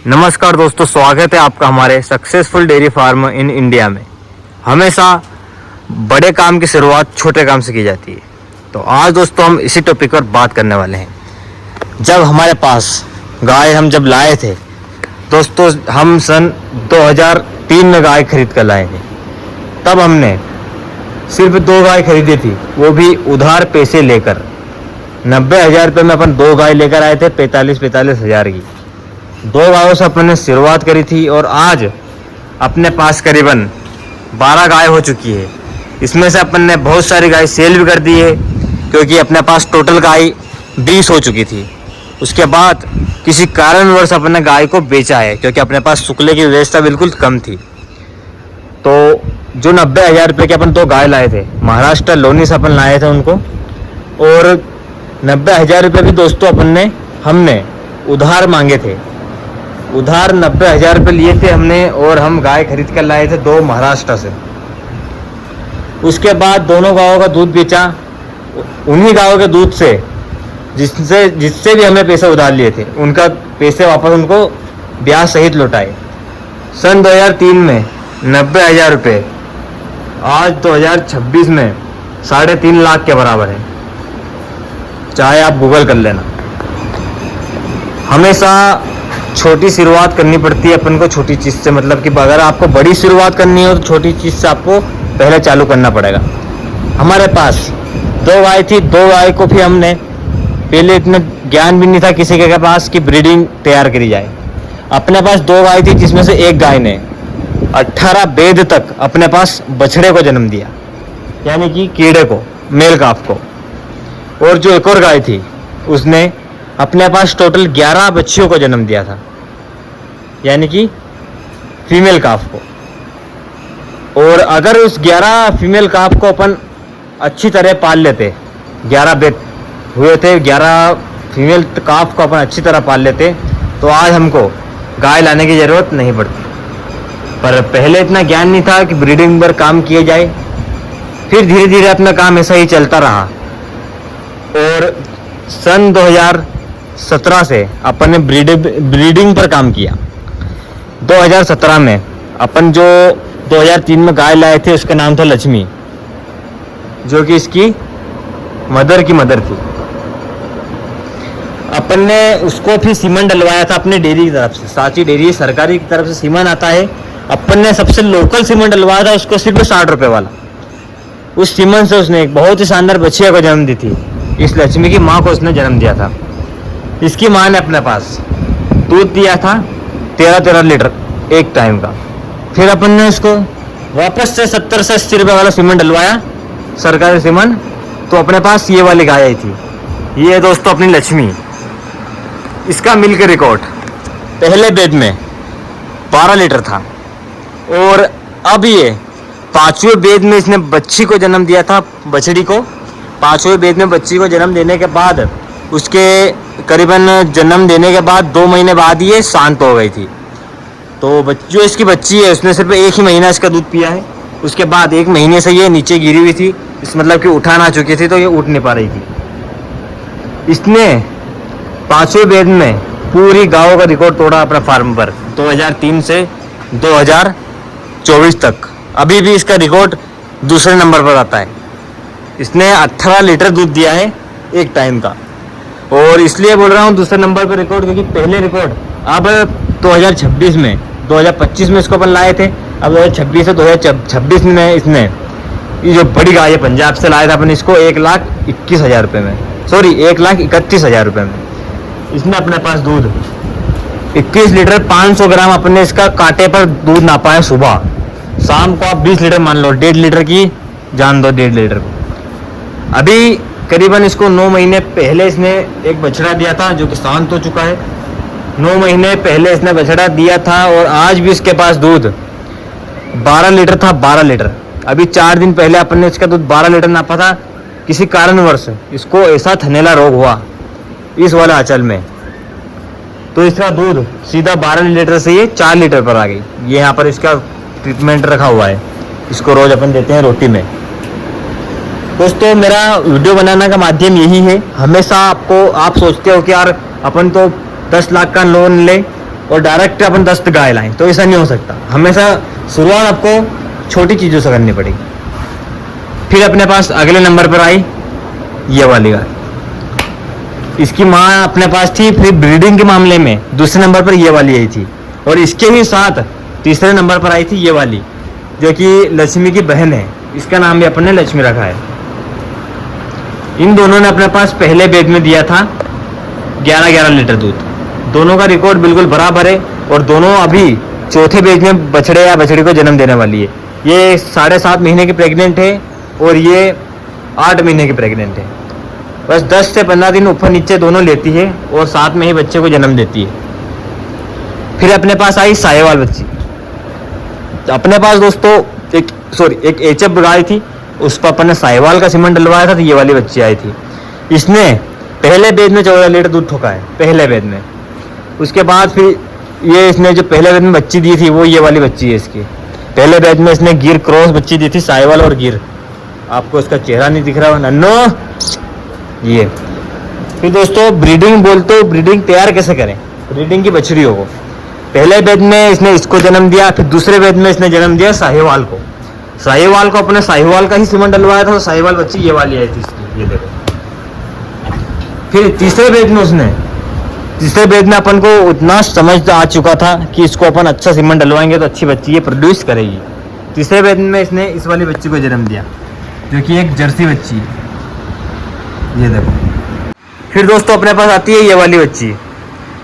नमस्कार दोस्तों, स्वागत है आपका हमारे successful dairy farm in India में। हमेशा बड़े काम की शुरुआत छोटे काम से की जाती है। तो आज दोस्तों हम इसी टॉपिक पर बात करने वाले हैं। जब हमारे पास गाय हम जब लाए थे दोस्तों, हम सन 2003 में गाय खरीद कर लाए थे। तब हमने सिर्फ 2 गाय खरीदी थी, वो भी उधार पैसे लेकर। 90,000 रुपये में अपन 2 गाय लेकर आए थे, 45 हज़ार की। 2 गायों से अपन ने शुरुआत करी थी और आज अपने पास करीबन 12 गाय हो चुकी है। इसमें से अपन ने बहुत सारी गाय सेल भी कर दी है, क्योंकि अपने पास टोटल गाय 20 हो चुकी थी। उसके बाद किसी कारणवश अपन ने गाय को बेचा है, क्योंकि अपने पास शुक्ले की व्यवस्था बिल्कुल कम थी। तो जो 90,000 रुपये के अपन 2 गाय लाए थे, महाराष्ट्र लोनी से अपन लाए थे उनको, और 90,000 रुपये भी दोस्तों हमने उधार मांगे थे। उधार 90,000 रुपये लिए थे हमने, और हम गाय खरीद कर लाए थे 2 महाराष्ट्र से। उसके बाद दोनों गायों का दूध बेचा। उन्हीं गायों के दूध से जिससे भी हमें पैसे उधार लिए थे, उनका पैसे वापस उनको ब्याज सहित लौटाए। सन 2003 में 90,000 रुपये आज 2026 में 3.5 लाख के बराबर है। चाहे आप गूगल कर लेना। हमेशा छोटी शुरुआत करनी पड़ती है अपन को, छोटी चीज़ से। मतलब कि अगर आपको बड़ी शुरुआत करनी हो तो छोटी चीज़ से आपको पहले चालू करना पड़ेगा। हमारे पास 2 गाय थी। 2 गाय को भी हमने पहले इतना ज्ञान भी नहीं था किसी के पास कि ब्रीडिंग तैयार करी जाए। अपने पास 2 गाय थी, जिसमें से एक गाय ने 18 बेद तक अपने पास बछड़े को जन्म दिया, यानी कि कीड़े को, मेल काफ को। और जो एक और गाय थी, उसने अपने पास टोटल 11 बच्चियों को जन्म दिया था, यानी कि फीमेल काफ को। और अगर उस 11 फीमेल काफ को अपन अच्छी तरह पाल लेते, 11 बेट हुए थे, 11 फीमेल काफ को अपन अच्छी तरह पाल लेते, तो आज हमको गाय लाने की ज़रूरत नहीं पड़ती। पर पहले इतना ज्ञान नहीं था कि ब्रीडिंग पर काम किया जाए। फिर धीरे धीरे अपना काम ऐसा ही चलता रहा, और सन 2017 से अपन ने ब्रीडिंग पर काम किया। 2017 में अपन जो 2003 में गाय लाए थे, उसका नाम था लक्ष्मी, जो कि इसकी मदर की मदर थी। अपन ने उसको फिर सीमन डलवाया था अपने डेयरी की तरफ से। सांची डेयरी सरकारी की तरफ से सीमन आता है। अपन ने सबसे लोकल सीमन डलवाया था उसको, सिर्फ 60 रुपये वाला। उस सीमन से उसने एक बहुत ही शानदार बच्चिया को जन्म दी थी। इस लक्ष्मी की माँ को उसने जन्म दिया था। इसकी माँ ने अपने पास दूध दिया था 13 लीटर एक टाइम का। फिर अपन ने उसको वापस से 70 से 80 रुपये वाला सीमन डलवाया, सरकारी सीमन। तो अपने पास ये वाली गाय आई थी। ये है दोस्तों अपनी लक्ष्मी। इसका मिल्क रिकॉर्ड पहले बेद में 12 लीटर था, और अब ये 5वें बेद में इसने बच्ची को जन्म दिया था, बछड़ी को। 5वें बेद में बच्ची को जन्म देने के बाद, उसके करीबन जन्म देने के बाद 2 महीने बाद ये शांत हो गई थी। तो जो इसकी बच्ची है, उसने सिर्फ 1 ही महीना इसका दूध पिया है। उसके बाद 1 महीने से ये नीचे गिरी हुई थी, इस मतलब कि उठा ना चुकी थी, तो ये उठ नहीं पा रही थी। इसने 5वें बेद में पूरी गाँव का रिकॉर्ड तोड़ा अपने फार्म पर, 2003 से 2024 तक। अभी भी इसका रिकॉर्ड दूसरे नंबर पर आता है। इसने 18 लीटर दूध दिया है एक टाइम का। और इसलिए बोल रहा हूँ दूसरे नंबर पर रिकॉर्ड, क्योंकि पहले रिकॉर्ड अब 2026 में, 2025 में इसको अपन लाए थे। अब 2026 से 2026 में इसने ये जो बड़ी गाय है पंजाब से लाया था अपन इसको 1,21,000 रुपये में, सॉरी 1,31,000 रुपये में। इसने अपने पास दूध 21 लीटर 500 ग्राम अपने इसका कांटे पर दूध नापा है सुबह। शाम को आप 20 लीटर मान लो, 1.5 लीटर की जान दो, 1.5 लीटर को। अभी करीबन इसको 9 महीने पहले इसने एक बछड़ा दिया था, जो कि शांत हो चुका है। 9 महीने पहले इसने बछड़ा दिया था, और आज भी इसके पास दूध 12 लीटर था, 12 लीटर। अभी 4 दिन पहले अपन ने इसका दूध 12 लीटर नापा था। किसी कारणवश इसको ऐसा थनैला रोग हुआ इस वाले आंचल में, तो इसका दूध सीधा 12 लीटर से ये 4 लीटर पर आ गई। ये यहाँ पर इसका ट्रीटमेंट रखा हुआ है, इसको रोज अपन देते हैं रोटी में। दोस्तों मेरा वीडियो बनाने का माध्यम यही है। हमेशा आपको, आप सोचते हो कि यार अपन तो 10 लाख का लोन ले और डायरेक्ट अपन 10 गाय लाएं, तो ऐसा नहीं हो सकता। हमेशा शुरुआत आपको छोटी चीज़ों से करनी पड़ेगी। फिर अपने पास अगले नंबर पर आई ये वाली गाय। इसकी माँ अपने पास थी। फिर ब्रीडिंग के मामले में दूसरे नंबर पर ये वाली आई थी, और इसके ही साथ तीसरे नंबर पर आई थी ये वाली, जो कि लक्ष्मी की बहन है। इसका नाम भी अपन ने लक्ष्मी रखा है। इन दोनों ने अपने पास पहले बैच में दिया था 11-11 लीटर दूध। दोनों का रिकॉर्ड बिल्कुल बराबर है, और दोनों अभी चौथे बैच में बछड़े या बछड़ी को जन्म देने वाली है। ये 7.5 महीने की प्रेग्नेंट है, और ये 8 महीने की प्रेग्नेंट है। बस 10 से 15 दिन ऊपर नीचे दोनों लेती है, और साथ में ही बच्चे को जन्म देती है। फिर अपने पास आई साहिवाल बच्ची। अपने पास दोस्तों एक एचएफ गाय थी, उस पर अपन ने साहिवाल का सीमन डलवाया था, तो ये वाली बच्ची आई थी। इसने पहले बैच में 14 लीटर दूध ठोका है, पहले बैच में। उसके बाद फिर ये इसने जो पहले बैच में बच्ची दी थी, वो ये वाली बच्ची है इसकी। पहले बैच में इसने गिर क्रॉस बच्ची दी थी, साहिवाल और गिर। आपको इसका चेहरा नहीं दिख रहा नन्नो, ये। फिर दोस्तों ब्रीडिंग बोलते हो, ब्रीडिंग तैयार कैसे करें ब्रीडिंग की बछड़ियों को। पहले बैच में इसने इसको जन्म दिया, फिर दूसरे बैच में इसने जन्म दिया साहिवाल को। साहिवाल को अपने साहिवाल का ही सीमन डलवाया था, तो साहिवाल बच्ची ये वाली आई थी इसकी, ये देखो। फिर तीसरे बैच में अपन को उतना समझ आ चुका था कि इसको अपन अच्छा सीमन डलवाएंगे तो अच्छी बच्ची ये प्रोड्यूस करेगी। तीसरे बैच में इसने इस वाली बच्ची को जन्म दिया, जो कि एक जर्सी बच्ची है, ये देखो। फिर दोस्तों अपने पास आती है ये वाली बच्ची।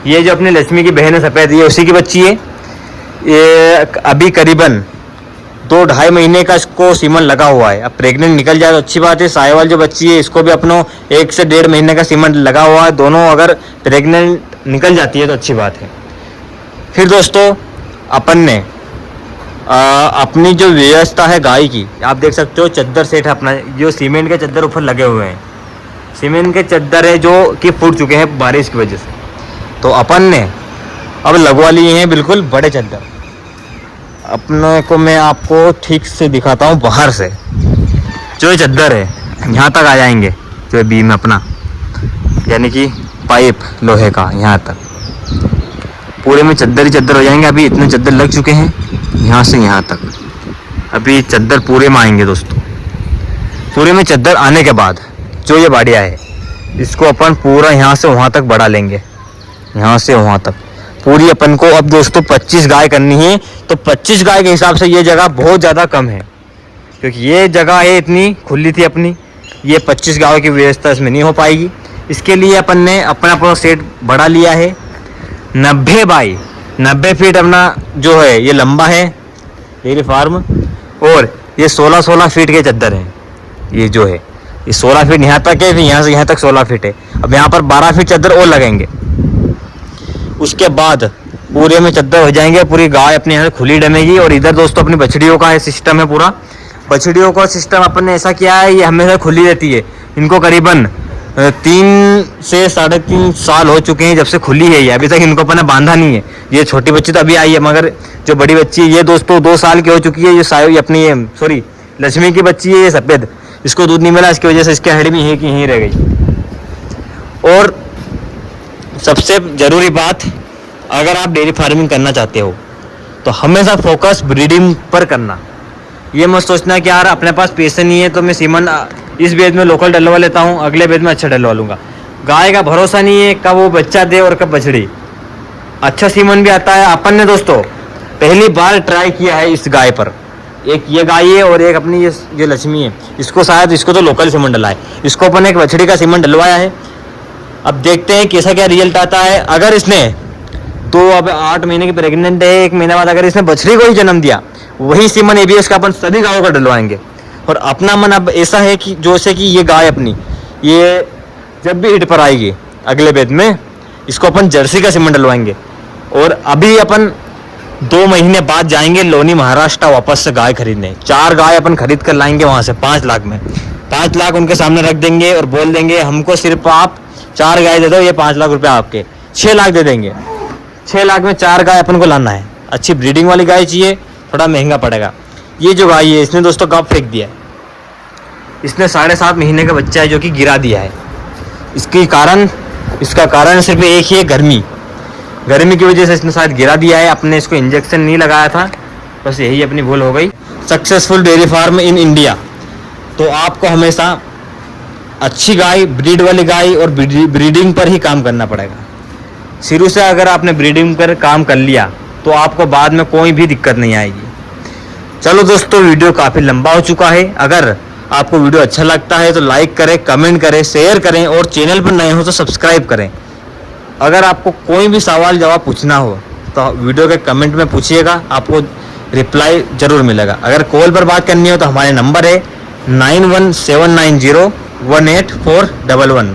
ये जो अपनी लक्ष्मी की बहन है सफ़ेद, ये उसी की बच्ची है। ये अभी करीबन 2-2.5 महीने का इसको सीमन लगा हुआ है। अब प्रेग्नेंट निकल जाए तो अच्छी बात है। साहिवाल जो बच्ची है इसको भी अपनों 1 से 1.5 महीने का सीमन लगा हुआ है। दोनों अगर प्रेग्नेंट निकल जाती है तो अच्छी बात है। फिर दोस्तों अपन ने अपनी जो व्यवस्था है गाय की, आप देख सकते हो चद्दर सेट है अपना, जो सीमेंट के चद्दर ऊपर लगे हुए हैं। सीमेंट के चद्दर है जो कि फूट चुके हैं बारिश की वजह से, तो अपन ने अब लगवा लिए हैं बिल्कुल बड़े चद्दर। अपने को मैं आपको ठीक से दिखाता हूँ बाहर से। जो ये चद्दर है यहाँ तक आ जाएंगे, जो बीम अपना यानी कि पाइप लोहे का यहाँ तक पूरे में चद्दर ही चद्दर हो जाएंगे। अभी इतने चद्दर लग चुके हैं यहाँ से यहाँ तक। अभी चद्दर पूरे में आएंगे दोस्तों। पूरे में चद्दर आने के बाद जो ये बाड़िया है इसको अपन पूरा यहाँ से वहाँ तक बढ़ा लेंगे, यहाँ से वहाँ तक पूरी अपन को। अब दोस्तों 25 गाय करनी है, तो 25 गाय के हिसाब से ये जगह बहुत ज़्यादा कम है, क्योंकि ये जगह है इतनी खुली थी अपनी, ये 25 गायों की व्यवस्था इसमें नहीं हो पाएगी। इसके लिए अपन ने अपना पूरा सेट बढ़ा लिया है। 90 बाई 90 फीट अपना जो है ये लंबा है डेयरी फार्म, और ये 16-16 फीट के चद्दर हैं। ये जो है ये 16 फीट यहाँ तक है, फिर यहाँ से यहाँ तक 16 फीट है। अब यहाँ पर 12 फीट चद्दर और लगेंगे। उसके बाद पूरे में चद्दर हो जाएंगे, पूरी गाय अपने यहाँ खुली डमेगी। और इधर दोस्तों अपनी बछड़ियों का सिस्टम है पूरा। बछड़ियों का सिस्टम अपन ने ऐसा किया है, ये हमेशा खुली रहती है। इनको करीबन 3 से 3.5 साल हो चुके हैं जब से खुली है ये, अभी तक इनको अपन ने बांधा नहीं है। ये छोटी बच्ची तो अभी आई है, मगर जो बड़ी बच्ची ये दोस्तों 2 साल की हो चुकी है। ये अपनी ये लक्ष्मी की बच्ची है, ये सफ़ेद, इसको दूध नहीं मिला, इसकी वजह से इसके हेड में ही कि यहीं रह गई। और सबसे ज़रूरी बात, अगर आप डेयरी फार्मिंग करना चाहते हो तो हमेशा फोकस ब्रीडिंग पर करना। ये मत सोचना कि यार अपने पास पैसे नहीं है तो मैं सीमन इस बेच में लोकल डलवा लेता हूँ, अगले बेच में अच्छा डलवा लूँगा। गाय का भरोसा नहीं है कब वो बच्चा दे और कब बछड़ी। अच्छा सीमन भी आता है। अपन ने दोस्तों पहली बार ट्राई किया है इस गाय पर। एक ये गाय है और एक अपनी ये लक्ष्मी है। इसको शायद इसको तो लोकल सीमन डला है, इसको अपन एक बछड़ी का सीमन डलवाया है। अब देखते हैं कैसा क्या रिजल्ट आता है। अगर इसने तो अब 8 महीने की प्रेग्नेंट है, 1 महीने बाद अगर इसने बछड़ी को ही जन्म दिया, वही सीमन एबीएस का अपन सभी गायों का डलवाएंगे। और अपना मन अब ऐसा है कि जैसे कि ये गाय अपनी ये जब भी हिट पर आएगी अगले बेद में, इसको अपन जर्सी का सीमन डलवाएंगे। और अभी अपन 2 महीने बाद जाएंगे लोनी महाराष्ट्र वापस से गाय खरीदने। 4 गाय अपन खरीद कर लाएंगे वहाँ से 5 लाख में। 5 लाख उनके सामने रख देंगे और बोल देंगे हमको सिर्फ आप 4 गाय दे दो, ये 5 लाख रुपए आपके। 6 लाख दे देंगे। 6 लाख में 4 गाय अपन को लाना है। अच्छी ब्रीडिंग वाली गाय चाहिए, थोड़ा महंगा पड़ेगा। ये जो गाय है इसने दोस्तों कब फेंक दिया है, इसने 7.5 महीने का बच्चा है जो कि गिरा दिया है। इसका कारण सिर्फ एक ही है, गर्मी। गर्मी की वजह से इसने शायद गिरा दिया है, अपने इसको इंजेक्शन नहीं लगाया था, बस यही अपनी भूल हो गई। Successful dairy farm in India. तो आपको हमेशा अच्छी गाय, ब्रीड वाली गाय और ब्रीडिंग पर ही काम करना पड़ेगा। शुरू से अगर आपने ब्रीडिंग पर काम कर लिया तो आपको बाद में कोई भी दिक्कत नहीं आएगी। चलो दोस्तों, वीडियो काफ़ी लंबा हो चुका है। अगर आपको वीडियो अच्छा लगता है तो लाइक करें, कमेंट करें, शेयर करें और चैनल पर नए हो तो सब्सक्राइब करें। अगर आपको कोई भी सवाल जवाब पूछना हो तो वीडियो के कमेंट में पूछिएगा, आपको रिप्लाई ज़रूर मिलेगा। अगर कॉल पर बात करनी हो तो हमारे नंबर है 9179018411।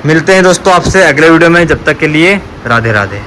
मिलते हैं दोस्तों आपसे अगले वीडियो में, जब तक के लिए राधे राधे।